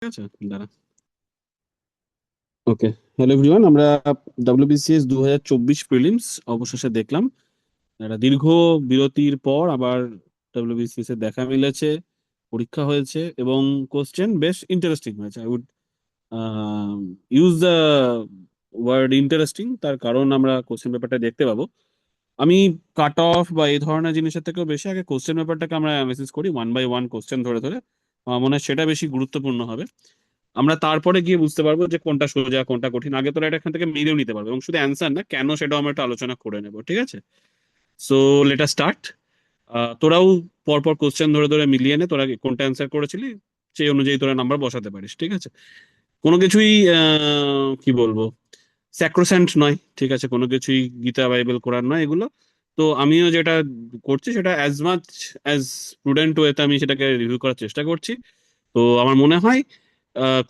আছে, দাঁড়া। ওকে, hello everyone, আমরা ডাব্লিউবিসিএস 2024 প্রিলিমস অবশেষে দেখলাম। একটা দীর্ঘ বিরতির পর আবার ডাব্লিউবিসিএস এর দেখা মিলেছে, পরীক্ষা হয়েছে এবং কোশ্চেন বেশ ইন্টারেস্টিং হয়েছে। I would use the word interesting, তার কারণ আমরা কোশ্চেন পেপারটা দেখতে পাবো। আমি কাট অফ বা এই ধরনের জিনিসের থেকেও বেশি আগে কোশ্চেন পেপারটাকে আমরা অ্যানালাইসিস করি, ওয়ান বাই ওয়ান কোশ্চেন ধরে ধরে। আমার মনে হয় সেটা বেশি গুরুত্বপূর্ণ হবে। আমরা তারপরে গিয়ে বুঝতে পারবো যে কোনটা সোজা কোনটা কঠিন, আগে তোরা এটা এখান থেকে মিলিয়েও নিতে পারবো এবং শুধু অ্যান্সার না কেন সেটাও আমরা একটা আলোচনা করে নেবো, ঠিক আছে? So late us start. তোরাও পরপর কোশ্চেন ধরে ধরে মিলিয়ে নে, তোরা কোনটা অ্যান্সার করেছিলি সেই অনুযায়ী তোরা নাম্বার বসাতে পারিস, ঠিক আছে? কোনো কিছুই কি বলবো, স্যাক্রোস্যান্ট নয়, ঠিক আছে? কোনো কিছুই গীতা বাইবেল কোরআন নয় এগুলো। তো আমিও যেটা করছি সেটা অ্যাজ মাচ অ্যাজ প্রুডেন্ট ওয়েতে আমি সেটাকে রিভিউ করার চেষ্টা করছি। তো আমার মনে হয়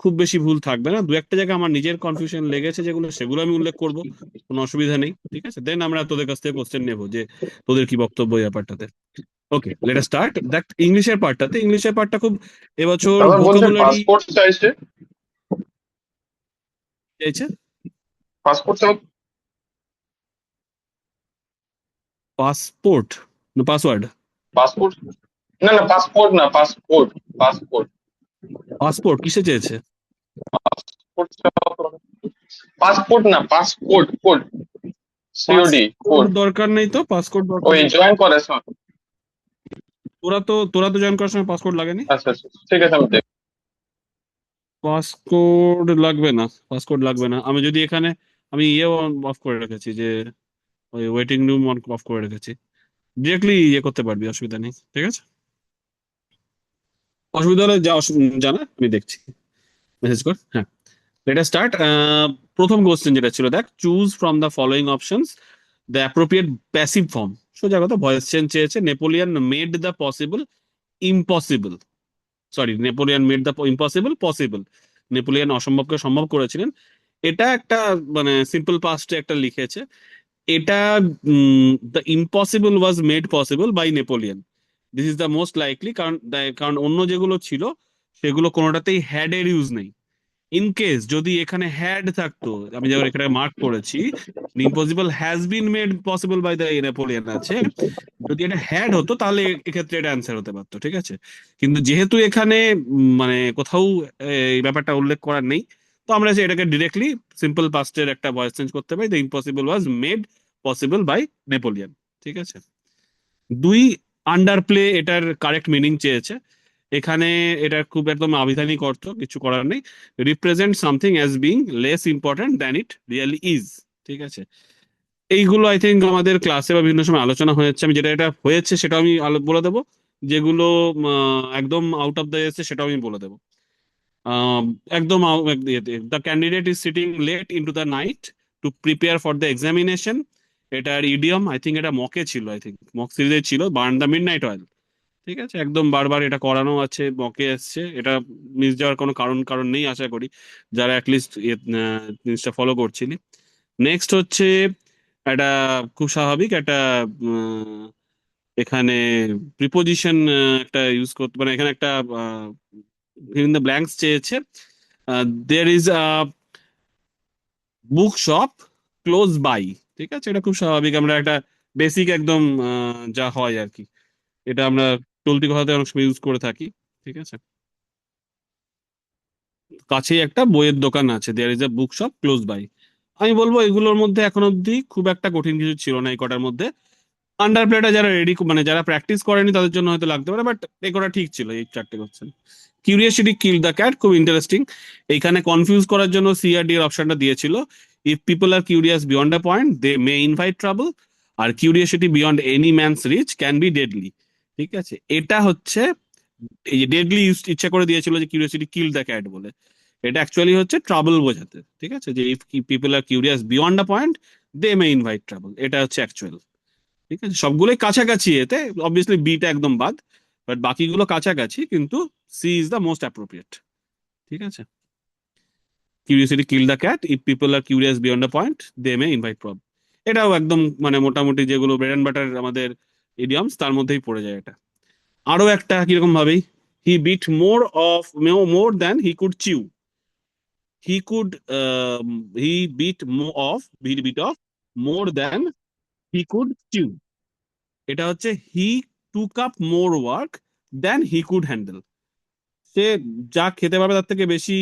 খুব বেশি ভুল থাকবে না। দু একটা জায়গায় আমার নিজের কনফিউশন লেগেছে যেগুলো, সেগুলো আমি উল্লেখ করব, কোনো অসুবিধা নেই, ঠিক আছে? দেন আমরা তোদের কাছ থেকে কোশ্চেন নেবো যে তোদের কি বক্তব্য এই ব্যাপারটাতে। ওকে, লেট আস স্টার্ট। দেখ, ইংলিশের পার্টটা খুব এবছর দাদা বলছে ভোকাবুলারি পাসপোর্ট চাইছে। চাইছে। পাসপোর্ট চাও? পাসপোর্ট না পাসওয়ার্ড? পাসপোর্ট, না না পাসপোর্ট না, পাসপোর্ট। পাসপোর্ট। পাসপোর্ট কিসে চেয়েছে? পাসপোর্ট পাসপোর্ট না, passport code. COD passport code. দরকার নেই তো, পাসপোর্ট দরকার ওই নেই। জয়েন করার সময়। তোরা তো জয়েন করার সময় পাসপোর্ট লাগেনি। আচ্ছা আচ্ছা, ঠিক আছে আমি পাসকোড লাগবে না, পাসকোড লাগবে না। আমি যদি এখানে, আমি ইয়ে অফ করে রেখেছি যে ওই ওয়েটিং রুম অফ করে রেখেছি, ডিরেক্টলি ইয়ে করতে পারবি, অসুবিধা নেই, ঠিক আছে? অসুবিধা হলে জানা, আমি দেখছি, মেসেজ কর। হ্যাঁ, লেট আস স্টার্ট। প্রথম কোশ্চেন যেটা ছিল, দেখ, choose from the following options the appropriate passive form. সোজা কথা, ভয়েস চেঞ্জ চেয়েছে। Napoleon made the possible impossible, sorry, Napoleon made the impossible possible. Napoleon অসম্ভবকে সম্ভব করেছিলেন। এটা একটা মানে সিম্পল পাস্টে একটা লিখেছে। এটা the impossible was made possible by Napoleon. This is the most likely, কারণ অন্য যেগুলো ছিল সেগুলো কোনোটাতেই হ্যাড এর ইউজ নেই। ইন কেস যদি এখানে হ্যাড থাকতো, আমি যেমন এখানে মার্ক করেছি, impossible has been made possible by the Napoleon আছে, যদি এটা হ্যাড হতো তাহলে এক্ষেত্রে এটা অ্যান্সার হতে পারতো, ঠিক আছে? কিন্তু যেহেতু এখানে মানে কোথাও এই ব্যাপারটা উল্লেখ করার নেই, তো আমরা এটাকে ডিরেক্টলি সিম্পল পাস্টের একটা ভয়েস চেঞ্জ করতে পারি, the impossible was made possible by Napoleon, ঠিক আছে? দুই, আন্ডার প্লে, এটার কারেক্ট মিনিং চেয়েছে এখানে। এটা খুব একদম আবিধানিক অর্থ, কিছু করার নেই। Represent something as being less important than it really is, ঠিক আছে? এইগুলো আই থিঙ্ক আমাদের ক্লাসে বা বিভিন্ন সময় আলোচনা হয়েছে। আমি যেটা এটা হয়েছে সেটা আমি বলে দেবো, যেগুলো একদম আউট অফ দ্য এসে সেটাও আমি বলে দেবো। আহ, একদম the candidate is sitting late into the night to prepare for the examination. এটার ইডিয়ম আই থিঙ্ক, এটা মকে ছিল, আই থিঙ্ক মক সিরিজে ছিল, burn the midnight oil, ঠিক আছে? একদম বারবার এটা করানো আছে, মকে এসছে। এটা মিস যাওয়ার কোনো কারণ কারণ নেই আশা করি, যারা অ্যাটলিস্ট জিনিসটা ফলো করছিলি। নেক্সট হচ্ছে একটা খুব স্বাভাবিক একটা উম, এখানে প্রিপোজিশন একটা ইউজ করতে, মানে এখানে একটা ইন দ্য ব্ল্যাঙ্কস চেয়েছে। There is a book shop close by, ঠিক আছে? এটা খুব স্বাভাবিক, আমরা একটা বেসিক একদম যা হয় আর কি, এটা আমরা চলতি কথাতে অনেক সময় ইউজ করে থাকি, ঠিক আছে? কাছেই একটা বইয়ের দোকান আছে, there is a book shop close by. আমি বলবো এগুলোর মধ্যে এখন অব্দি খুব একটা কঠিন কিছু ছিল না এই কটার মধ্যে। আন্ডার প্লেটা যারা রেডি, মানে যারা প্র্যাকটিস করেনি তাদের জন্য হয়তো লাগতে পারে, বাট এই কটা ঠিক ছিল, এই চারটে question. Curiosity kill the cat, খুব ইন্টারেস্টিং। এইখানে কনফিউজ করার জন্য সিআরডি এর অপশনটা দিয়েছিল। If people are curious beyond a point they may invite trouble, আর curiosity beyond any man's reach can be deadly, ঠিক আছে? এটা হচ্ছে, এই যে ডেডলি ইচ্ছা করে দিয়েছিল যে কিউরিয়াসিটি কিল দ্য ক্যাট বলে, এটা অ্যাকচুয়ালি হচ্ছে ট্রাবল বোঝাতে, ঠিক আছে? যে if people are curious beyond a point they may invite trouble, এটা হচ্ছে অ্যাকচুয়াল, ঠিক আছে? সবগুলোই কাছাকাছি, এতে অবভিয়াসলি বিটা একদম বাদ, বাট বাকিগুলো কাছাকাছি, কিন্তু C is the most appropriate, ঠিক আছে? Curiosity kill the cat, if people are curious beyond a point they may invite prob. এটাও একদম মানে মোটামুটি যেগুলো ব্রেড অ্যান্ড বাটার আমাদের ইডিয়মস তার মধ্যেই পড়ে যায় এটা। আরো একটা কিরকম ভাবেই, He bit more than he could chew. He bit off more than he could chew. এটা হচ্ছে he took up more work than he could handle. সে যা খেতে পারবে তার থেকে বেশি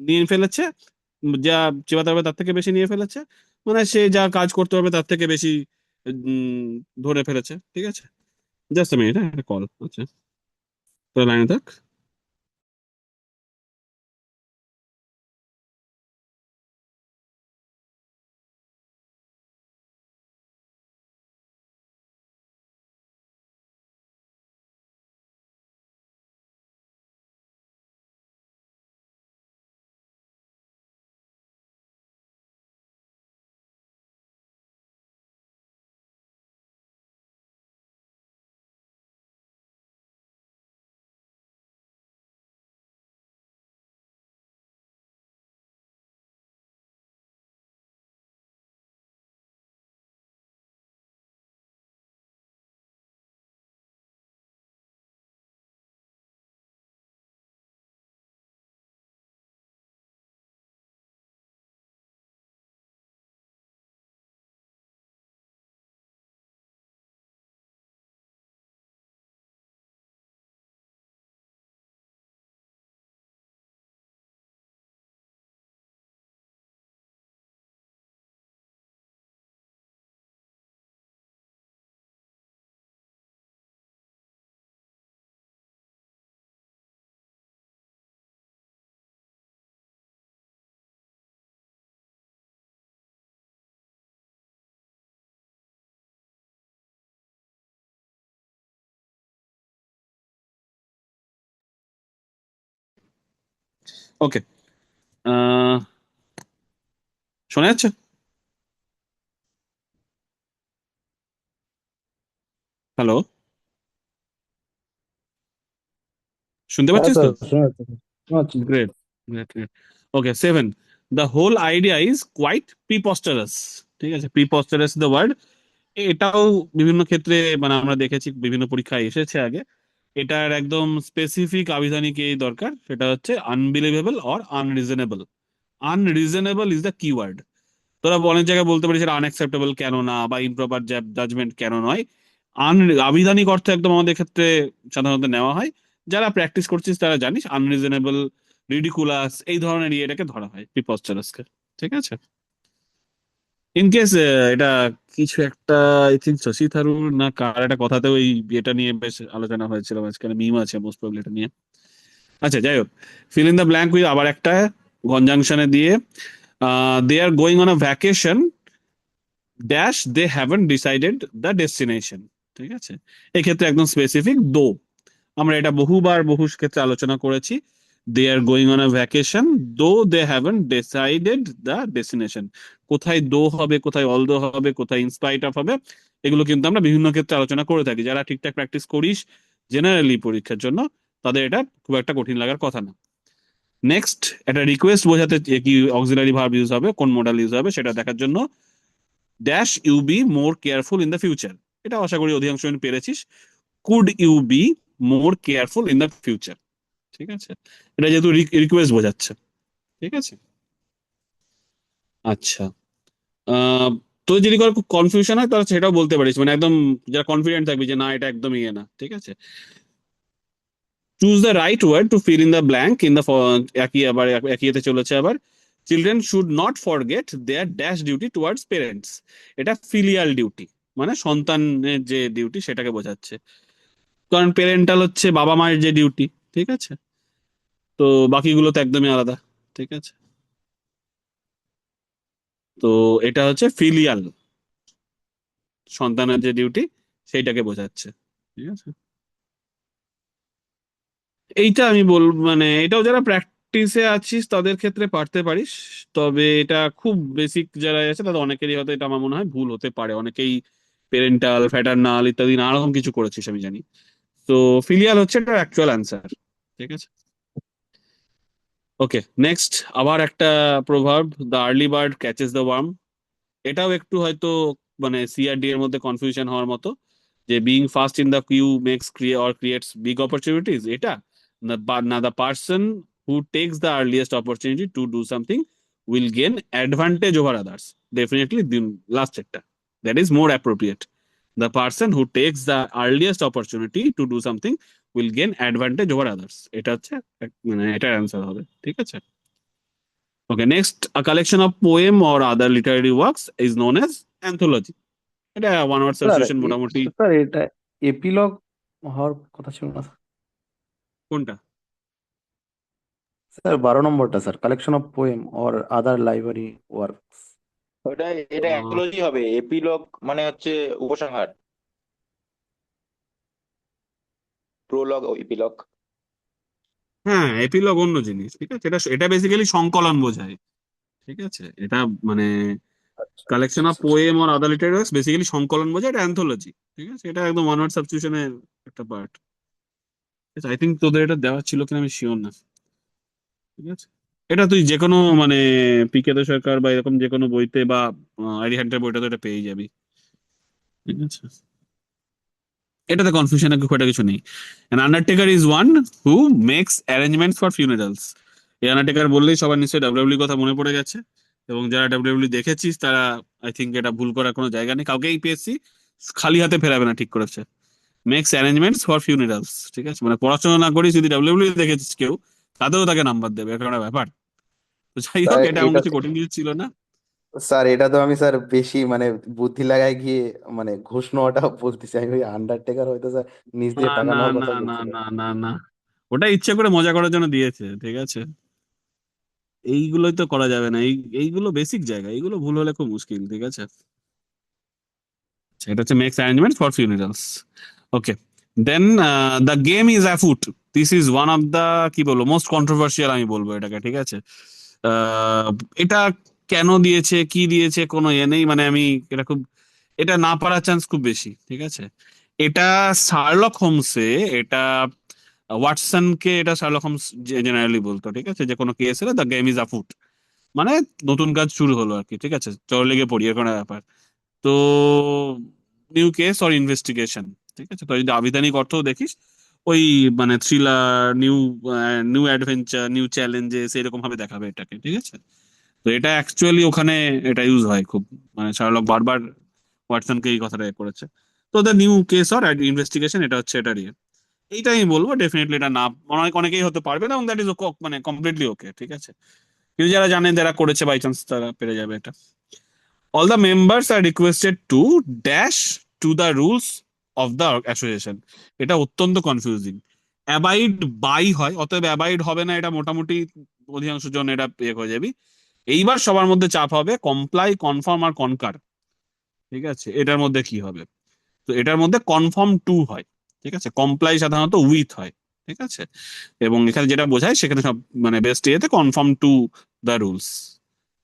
নিয়ে ফেলেছে, যা চেবাতে পারবে তার থেকে বেশি নিয়ে ফেলেছে, মানে সে যা কাজ করতে পারবে তার থেকে বেশি উম, ধরে ফেলেছে। ঠিক আছে, জাস্ট মিনিট, হ্যাঁ, একটা কল আচ্ছা, তো লাইনে থাক। ওকে, শোনা যাচ্ছে? হ্যালো, শুনতে হ্যাঁ পাচ্ছিস তো? স্যার, শোনা যাচ্ছে, শোনা যাচ্ছে। Great, great, great. Okay, 7, the whole idea is quite preposterous. ঠিক আছে, প্রিপস্টারাস দ্য ওয়ার্ড। এটাও বিভিন্ন ক্ষেত্রে মানে আমরা দেখেছি, বিভিন্ন পরীক্ষায় এসেছে আগে। এটার একদম স্পেসিফিক আবিধানিক এই দরকার, সেটা হচ্ছে unbelievable or unreasonable. Unreasonable is the keyword. তোরা অনেক জায়গায় বলতে পারিস এটা আনএক্সেপ্টেবল কেন না, বা ইমপ্রপার জাজমেন্ট কেন নয়। আন আবিধানিক অর্থ একদম আমাদের ক্ষেত্রে সাধারণত নেওয়া হয়। যারা প্র্যাকটিস করছিস তারা জানিস আনরিজনেবল, রিডিকুলাস, এই ধরনের এটাকে ধরা হয় প্রিপস্টারাসকে। ঠিক আছে, ইন কেস এটা কিছু একটা, আই থিঙ্ক শশী থারুর না কার একটা কথাতেও এই এটা নিয়ে বেশ আলোচনা হয়েছিল, মাঝখানে মিম আছে মোস্ট প্রবলি এটা নিয়ে। আচ্ছা, যাই হোক, fill in the blank with আবার একটা কনজাংশনে দিয়ে, they are going on a vacation dash they haven't decided the destination. ঠিক আছে, এক্ষেত্রে একদম স্পেসিফিক দো, আমরা এটা বহুবার বহু ক্ষেত্রে আলোচনা করেছি। They are going on a vacation though they haven't decided the destination. কোথায় দো হবে, কোথায় অল দো হবে, কোথায় ইনস্পাইট অফ হবে, এগুলো কিন্তু আমরা বিভিন্ন ক্ষেত্রে আলোচনা করে থাকি। যারা ঠিকঠাক প্র্যাকটিস করিস জেনারেলি পরীক্ষার জন্য, তাদের এটা খুব একটা কঠিন লাগার কথা না। নেক্সট, একটা রিকোয়েস্ট বোঝাতে কি অক্সিলারি ভার্ব ইউজ হবে, কোন মডাল ইউজ হবে সেটা দেখার জন্য dash you be more careful in the future. এটা আশা করি অধিকাংশ জন পেরেছিস। Could you be more careful in the future. ঠিক আছে, এটা যেহেতু রিকোয়েস্ট বোঝাচ্ছে। ঠিক আছে, আচ্ছা, আহ তো যদি কোনো কনফিউশন হয় তাহলে সেটাও বলতে পারিস, মানে একদম যারা কনফিডেন্ট থাকবি যে না এটা একদম ইয়ে না। ঠিক আছে, choose the right word to fill in the blank in the, একই আবার একই এতে চলেছে আবার। Children should not forget their dash duty towards parents. এটা ফিলিয়াল ডিউটি, মানে সন্তানের যে ডিউটি সেটাকে বোঝাচ্ছে। কারণ পেরেন্টাল হচ্ছে বাবা মায়ের যে ডিউটি। ঠিক আছে, তো বাকিগুলো তো একদমই আলাদা। ঠিক আছে, তো এটা হচ্ছে ফিলিয়াল, সন্তানের যে ডিউটি সেইটাকে বোঝাচ্ছে। ঠিক আছে, এইটা আমি মানে এটাও যারা প্র্যাকটিসে আছিস তাদের ক্ষেত্রে পারতে পারিস। তবে এটা খুব বেসিক যারা আছে তাদের অনেকেরই হয়তো এটা আমার মনে হয় ভুল হতে পারে, অনেকেই পেরেন্টাল ফ্যাটার্নাল ইত্যাদি নানা রকম কিছু করেছিস আমি জানি। তো ফিলিয়াল হচ্ছে এটা অ্যাকচুয়াল অ্যান্সার। ঠিক আছে, ওকে, নেক্সট আবার একটা প্রভাব, the early bird catches the worm. এটাও একটু হয়তো মানে সিআরডি এর মধ্যে কনফিউশন হওয়ার মতো, যে being first in the queue makes creates big opportunities, এটা না the person who takes the earliest opportunity to do something will gain advantage over others, definitely last একটা, that is more appropriate. The person who takes the earliest opportunity to do something will gain advantage over others, এটা হচ্ছে মানে এটার answer হবে, ঠিক আছে। Okay, next, a collection of poem or other literary works is known as anthology. এটা one word sir substitution মোটামুটি। Sir এটা এপিলগ হওয়ার কথা ছিল না কোনটা? স্যার? 12 নম্বরটা sir, collection of poem or other library works. ওটা এটা আহ, অ্যান্থোলজি হবে, এপিলগ মানে হচ্ছে উপসংহার, প্রোলগ ও এপিলগ। হ্যাঁ, এপিলগ অন্য জিনিস, ঠিক আছে, এটা এটা বেসিক্যালি সংকলন বোঝায়, ঠিক আছে। এটা মানে আচ্ছা কালেকশন অফ আচ্ছা আচ্ছা। Poem or other literary works basically সংকলন বোঝায়, এটা অ্যান্থোলজি, ঠিক আছে। এটা একদম ওয়ান ওয়ার্ড সাবস্টিটিউশনের একটা পার্ট। আই থিঙ্ক তোদের এটা দেওয়া ছিল কিনা আমি শিওর না, ঠিক আছে। এটা তুই যে কোনো মানে পিকে দে সরকার বা এরকম যে কোনো বইতে বা আইডি হ্যান্ডের বইটা তো এটা পেয়ে যাবি, ঠিক আছে। এটাতে কনফিউশনের খুব একটা কিছু নেই। An undertaker is one who makes arrangements for funerals. এই আন্ডারটেকার বললেই সবার নিশ্চয়ই ডাব্লিউডাব্লিউ কথা মনে পড়ে গেছে, এবং যারা ডাব্লিউডাব্লিউ দেখেছিস তারা আই থিঙ্ক এটা ভুল করার কোনো জায়গা নেই, কাউকে ইউপিএসসি খালি হাতে ফেরাবে না, ঠিক করেছে। মেক্স অ্যারেঞ্জমেন্টস ফর ফিউনারালস, ঠিক আছে, মানে পড়াশোনা না করিস যদি ডাব্লিউডাব্লিউ দেখেছিস কেউ, তাতেও তাকে নাম্বার দেবে, এটা একটা ব্যাপার। তো যাই হোক, স্যার এটা এমন এটা কিছু কঠিন কিছু ছিল না। স্যার এটা তো আমি স্যার বেশি মানে বুদ্ধি লাগায় গিয়ে মানে ঘুষ নেওয়াটা বলতেছি আমি, ওই আন্ডারটেকার হয়তো স্যার নিজ না দিয়ে টাকা না নেওয়ার না কথা না বলছিল। না না না, ওটা ইচ্ছে করে মজা করার জন্য দিয়েছে, ঠিক আছে। এইগুলোই তো করা যাবে না, এইগুলো বেসিক জায়গা, এইগুলো ভুল হলে খুব মুশকিল, ঠিক আছে। আচ্ছা, এটা হচ্ছে makes arrangement for funerals. Okay, then the game is afoot. This is one of the, কি বলবো, মোস্ট কন্ট্রোভার্সিয়াল আমি বলবো এটাকে, ঠিক আছে। আহ, এটা কেন দিয়েছে, কি দিয়েছে, কোনো ইয়ে নেই, মানে আমি এটা খুব, এটা না পারার চান্স খুব বেশি, ঠিক আছে। এটা শার্লক হোমসে, এটা ওয়াটসনকে এটা শার্লক হোমস জেনারেলি বলতো, ঠিক আছে, যে কোনো কেস হলে দ্য গেম ইজ অ্যাফুট, মানে নতুন কাজ শুরু হলো আর কি, ঠিক আছে, চল লেগে পড়ি এরকম একটা ব্যাপার। তো নিউ কেস অর ইনভেস্টিগেশন, ঠিক আছে, তো যদি আবিধানিক অর্থ দেখিস, ওই মানে thriller, new new adventure, new challenges, এরকম ভাবে দেখাবে এটাকে, ঠিক আছে। তো এটা অ্যাকচুয়ালি ওখানে এটা ইউজ হয় খুব, মানে শার্লক বারবার ওয়াটসনকে এই কথাটা এ করেছে। তো the new case or investigation, এটা হচ্ছে এটা দিয়ে, এইটা আমি বলবো ডেফিনেটলি এটা না, অনেকেই হতে পারবে না, এবং দ্যাট ইজ মানে কমপ্লিটলি ওকে, ঠিক আছে। কিন্তু যারা জানেন, যারা করেছে বাই চান্স, তারা পেরে যাবে এটা। All the members are requested to dash two the rules of the association. এটা অত্যন্ত কনফিউজিং। অ্যাবাইড বাই হয়, অতএব অ্যাবাইড হবে না, এটা মোটামুটি অধিকাংশ জন এটা ইয়ে হয়ে যাবি। এইবার সবার মধ্যে চাপ হবে কমপ্লাই, কনফার্ম আর কনকার, ঠিক আছে, এটার মধ্যে কি হবে। তো এটার মধ্যে কনফার্ম টু হয়, ঠিক আছে, কমপ্লাই সাধারণত উইথ হয়, ঠিক আছে। এবং এখানে যেটা বোঝায় সেখানে সব মানে বেস্ট ইয়েতে conform to the rules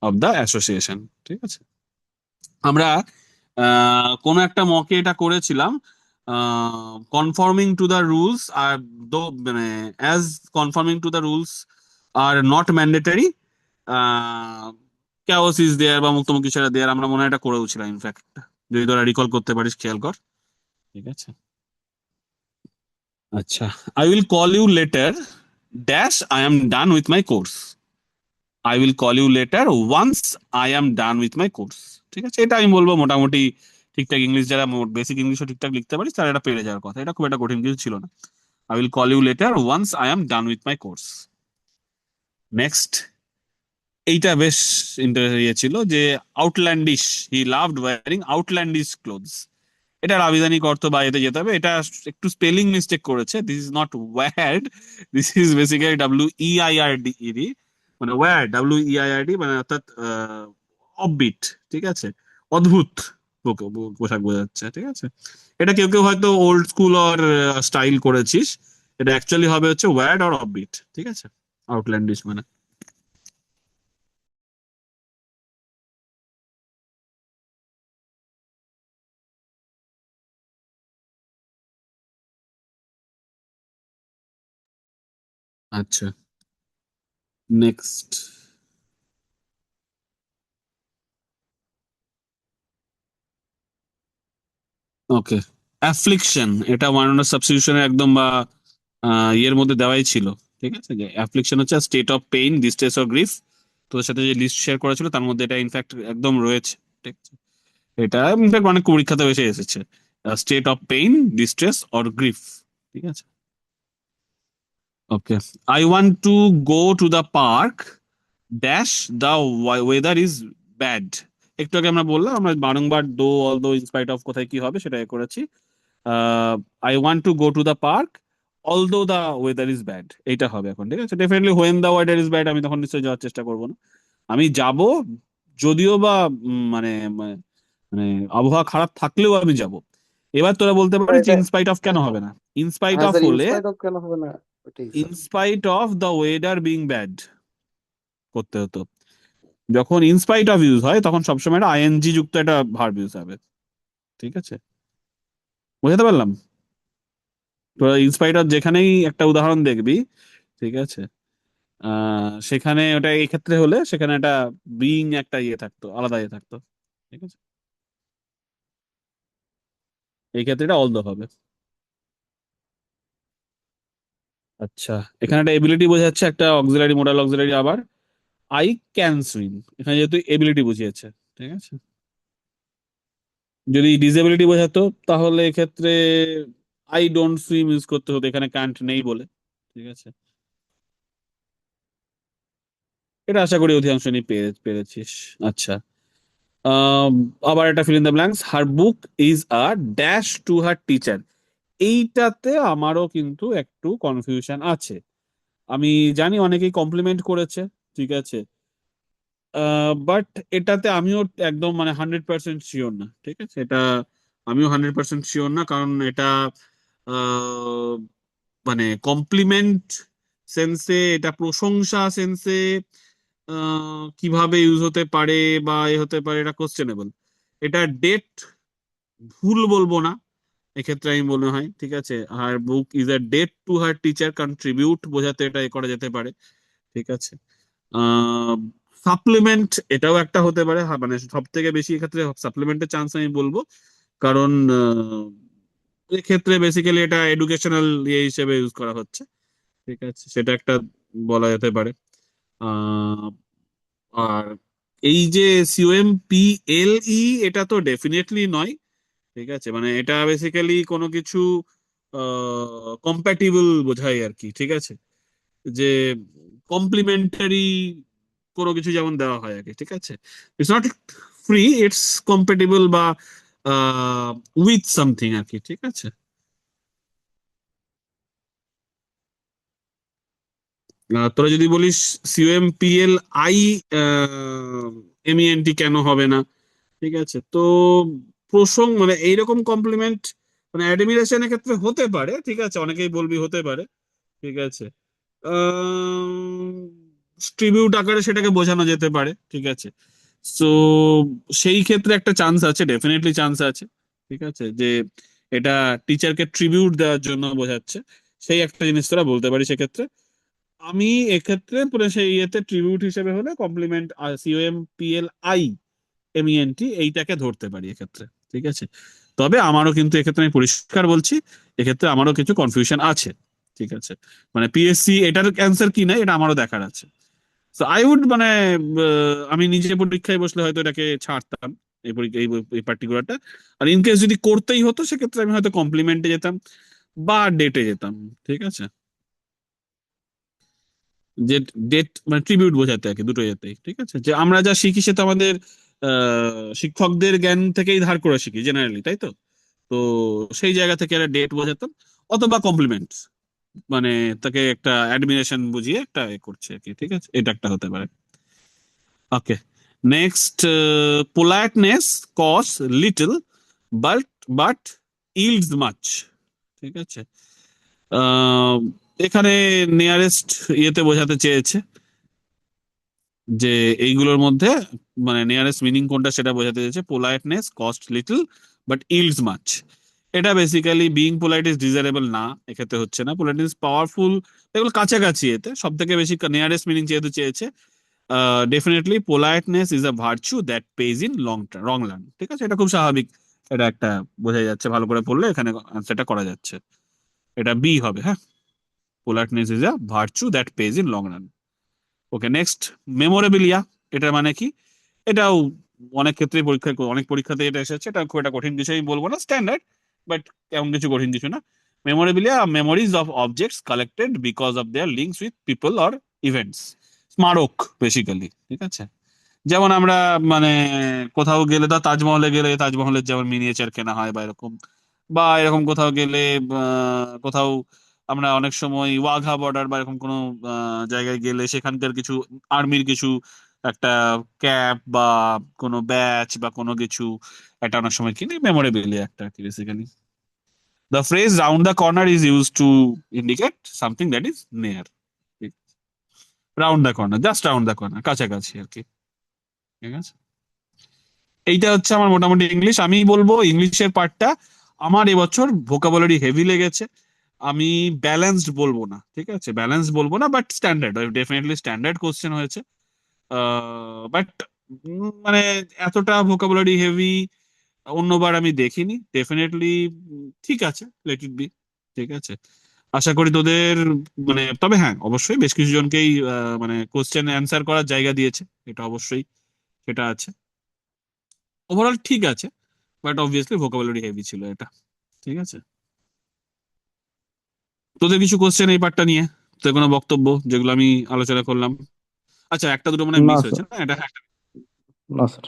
of the association, ঠিক আছে। আমরা কোনো একটা মকে এটা করেছিলাম, conforming to the rules are, though মানে as conforming to the rules are not mandatory, chaos is there বা মুক্তমুক্তি সেরা দেয়ার, আমরা মনে হয় এটা করেওছিলাম ইনফ্যাক্ট, যদি তোরা রিকল করতে পারিস, খেয়াল কর, ঠিক আছে। আচ্ছা, I will call you later dash I am done with my course. I will call you later once I am done with my course, ঠিক আছে। এটা আমি বলবো মোটামুটি ঠিকঠাক ইংলিশ, যারা বেসিক ইংলিশও ঠিকঠাক লিখতে পারিস তারা এটা পেরে যাওয়ার কথা, এটা খুব একটা কঠিন কিছু ছিল না। I will call you later once I am done with my course. Next, এইটা বেশ ইয়ে ছিল যে outlandish, he loved wearing outlandish clothes. এটার আবিধানিক অর্থ বা এতে যেতে হবে, এটা একটু স্পেলিং মিস্টেক করেছে, this is not weird, this is basically WEIRD, মানে ওয়্যার্ড WEIRD, মানে অর্থাৎ অফবিট, ঠিক আছে, অদ্ভুত পোশাক বোঝাচ্ছে, ঠিক আছে। এটা কেউ কেউ হয়তো ওল্ড স্কুল অর স্টাইল করেছিস, এটা অ্যাকচুয়ালি হবে হচ্ছে ওয়্যার্ড অর অফবিট, ঠিক আছে, আউটল্যান্ডিশ মানে। আচ্ছা, নেক্সট। ওকে, অ্যাফ্লিকশন, এটা ওয়ান অনার সাবস্টিটিউশনের একদম বা ইয়ের মধ্যে দেওয়াই ছিল। ঠিক আছে, যে অ্যাফ্লিকশন হচ্ছে state of pain, distress or grief. তোদের সাথে যে লিস্ট শেয়ার করা ছিল তার মধ্যে এটা ইনফ্যাক্ট একদম রয়েছে। ঠিক আছে, এটা ইনফ্যাক্ট অনেক পরীক্ষাতে এসে এসেছে, state of pain, distress or grief. ঠিক আছে, okay. I want to go to the park dash the weather is bad. একটু আগে আমরা বললাম, আমরা বারংবার দো অল দো ইনস্পাইট অফ কোথায় কি হবে সেটা এ করেছি। I want to go to the park although the weather is bad, এইটা হবে এখন। ঠিক আছে, definitely when the weather is bad আমি তখন নিশ্চয়ই যাওয়ার চেষ্টা করবো না। আমি যাব, যদিও বা মানে মানে মানে আবহাওয়া খারাপ থাকলেও আমি যাব। এবার তোরা বলতে স্যার পারিস যে এটা, ইনস্পাইট অফ কেন হবে না। ইনস্পাইট হ্যাঁ অফ স্যার, হলে, ইনস্পাইট অফ কেন হবে না, ওটাই sir. In spite of the weather being bad করতে হতো। যখন ইনস্পাইট অফ ইউজ হয় তখন সবসময় একটা আইএনজি যুক্ত একটা ভার্ব ইউজ হবে। ঠিক আছে, বুঝতে পারলাম। তো ইনস্পাইট অফ যেখানেই একটা উদাহরণ দেখবি, ঠিক আছে, সেখানে ওটা এই ক্ষেত্রে হলে সেখানে একটা বিং একটা ইয়ে থাকতো, আলাদা ইয়ে থাকতো। ঠিক আছে, এই ক্ষেত্রে এটা অলদো হবে। আচ্ছা, এখানে একটা এবিলিটি বোঝাচ্ছে, একটা অক্সিলারি, মোডাল অক্সিলারি। আবার আই ক্যান সুইম, এখানে যেহেতু এবিলিটি বুঝিয়েছে। ঠিক আছে, যদি ডিসএবিলিটি বোঝাতো তাহলে এক্ষেত্রে আই ডোন্ট সুইম ইউজ করতে হতো, এখানে ক্যান্ট নেই বলে। ঠিক আছে, এটা আশা করি অধিকাংশ নিয়ে পেরেছিস। আচ্ছা, আম, আবার একটা feel in the blanks, her book is a dash two her teacher. এইটাতে আমারও কিন্তু একটু কনফিউশন আছে। আমি জানি অনেকেই কমপ্লিমেন্ট করেছে, ঠিক আছে, বাট এটাতে আমিও একদম মানে 100% শিওর না। ঠিক আছে, এটা আমিও 100% শিওর না, কারণ এটা আহ, মানে কমপ্লিমেন্ট সেন্সে, এটা প্রশংসা সেন্সে কিভাবে ইউজ হতে পারে বা এ হতে পারে, এটা কোশ্চেনেবল। এটা ডেট ভুল বলবো না, এক্ষেত্রে আমি মনে হয়। ঠিক আছে, her book is a debt to her teacher, contribute বোঝাতে এটা এ করা যেতে পারে। ঠিক আছে, সাপ্লিমেন্ট এটাও একটা হতে পারে। হ্যাঁ, মানে সব থেকে বেশি এক্ষেত্রে সাপ্লিমেন্টের চান্স আমি বলবো, কারণ এক্ষেত্রে বেসিক্যালি এটা এডুকেশনাল ইয়ে হিসেবে ইউজ করা হচ্ছে। ঠিক আছে, সেটা একটা বলা যেতে পারে। আহ, আর এই যে সিওএম পি এল ই, এটা তো ডেফিনেটলি নয়। ঠিক আছে, মানে এটা বেসিক্যালি কোনো কিছু কম্প্যাটিবল বোঝায় আর কি। ঠিক আছে, যে কমপ্লিমেন্টারি কোনো কিছু যেমন দেওয়া হয় আর কি। ঠিক আছে, it's not free, it's compatible বা উইথ সামথিং আর কি। ঠিক আছে, তোরা যদি বলিস সিওএম পিএল আই এমইএনটি কেন হবে না, ঠিক আছে, তো প্রসঙ্গ মানে এইরকম কমপ্লিমেন্ট মানে অ্যাডমিরেশনের ক্ষেত্রে হতে পারে। ঠিক আছে, অনেকেই বলবি হতে পারে। ঠিক আছে, ট্রিবিউট আকারে সেটাকে বোঝানো যেতে পারে। ঠিক আছে, তো সেই ক্ষেত্রে একটা চান্স আছে, ডেফিনেটলি চান্স আছে। ঠিক আছে, যে এটা টিচারকে ট্রিবিউট দেওয়ার জন্য বোঝাচ্ছে, সেই একটা জিনিস তোরা বলতে পারি সেক্ষেত্রে। আমি এক্ষেত্রে পুরো সেই ইয়েতে ট্রিবিউট হিসেবে হলে কমপ্লিমেন্ট সিওএম পিএল আই এমইএনটি এইটাকে ধরতে পারি এক্ষেত্রে। ঠিক আছে, তবে আমারও কিন্তু এক্ষেত্রে আমি পরিষ্কার বলছি, এক্ষেত্রে আমারও কিছু কনফিউশন আছে। ঠিক আছে, মানে পিএসসি এটার অ্যান্সার কি না এটা আমারও দেখার আছে। তো আই উড মানে আমি নিজে পরীক্ষায় বসলে হয়তো এটাকে ছাড়তাম, এই পরীক্ষা এই পার্টিকুলারটা। আর ইন কেস যদি করতেই হতো সেক্ষেত্রে আমি হয়তো কমপ্লিমেন্টে যেতাম বা ডেটে যেতাম। ঠিক আছে, যে ডেট মানে ট্রিবিউট বোঝাতে আর কি, দুটো যেতেই। ঠিক আছে, যে আমরা যা শিখি সে তো আমাদের শিক্ষকদের জ্ঞান থেকেই ধার করে শিখি জেনারেলি, তাই তো। তো সেই জায়গা থেকে একটা ডেট বোঝাতাম, অথবা কমপ্লিমেন্ট, মানে তাকে একটা অ্যাডমিরেশন বুঝিয়ে একটা এ করছে আর কি। ঠিক আছে, এটা একটা হতে পারে। Okay, next, politeness cost little but but yields much. ঠিক আছে, আহ, এখানে নিয়ারেস্ট ইয়েতে বোঝাতে চেয়েছে যে এইগুলোর মধ্যে মানে নিয়ারেস্ট মিনিং কোনটা সেটা বোঝাতে চেয়েছে। Politeness cost little but yields much, এটা basically being polite is desirable না, এক্ষেত্রে হচ্ছে না। পোলাইটনেস পাওয়ারফুল, এগুলো কাছাকাছি। এতে সব থেকে বেশি নিয়ারেস্ট মিনিং যেহেতু চেয়েছে, definitely politeness is a virtue that pays in long run. ঠিক আছে, এটা খুব স্বাভাবিক এটা একটা বোঝা যাচ্ছে, ভালো করে পড়লে এখানে আনসারটা করা যাচ্ছে। এটা বি হবে, হ্যাঁ। Politeness is a virtue that pays in long run. Okay, next, memorabilia. এটা মানে কি? এটাও অনেক ক্ষেত্রে পরীক্ষায়, অনেক পরীক্ষাতে এটা এসেছে। এটা খুব একটা কঠিন কিছু আমি বলবো না, স্ট্যান্ডার্ড, বাট এমন কিছু কঠিন কিছু না। Memorabilia, memories of objects collected because of their links with people or events. স্মারক বেসিক্যালি, ঠিক আছে। যেমন আমরা মানে কোথাও গেলে, তো তাজমহলে গেলে তাজমহলের যেমন মিনিয়েচার কেনা হয় বা এরকম, বা এরকম কোথাও গেলে কোথাও আমরা অনেক সময় ওয়াঘা বর্ডার বা এরকম কোনো জায়গায় গেলে সেখানকার কিছু আর্মির কিছু একটা ক্যাপ বা কোনো ব্যাচ বা কোনো কিছু একটা অনেক সময় কিনি, মেমোরেবিলিয়া একটা আর কি basically. The phrase round the corner is use to indicate something that is নেয়ার। Round the corner, just round the corner, কাছাকাছি আর কি, ঠিক আছে। এইটা হচ্ছে আমার মোটামুটি ইংলিশ। আমি বলবো ইংলিশের পার্টটা আমার এবছর ভোকাবুলারি হেভি লেগেছে। আমি ব্যালেন্সড বলবো না, ঠিক আছে, ব্যালেন্স বলবো না, but standard, definitely standard question হয়েছে। বাট মানে এতটা ভোকাবুলারি হেভি অন্যবার আমি দেখিনি। ডেফিনেটলি ঠিক আছে, লেট ইট বি, ঠিক আছে। আশা করি তোদের মানে, তবে হ্যাঁ অবশ্যই বেশ কিছু জনকেই মানে কোশ্চেন অ্যান্সার করার জায়গা দিয়েছে, এটা অবশ্যই, সেটা আছে। ওভারঅল ঠিক আছে, বাট অবভিয়াসলি ভোকাবুলারি হেভি ছিল এটা, ঠিক আছে। তোদের কিছু কোশ্চেন এই পার্টটা নিয়ে, তোর কোনো বক্তব্য যেগুলো আমি আলোচনা করলাম? আচ্ছা, একটা দুটো মানে না মিস স্যার, হয়েছে না, এটা না স্যার।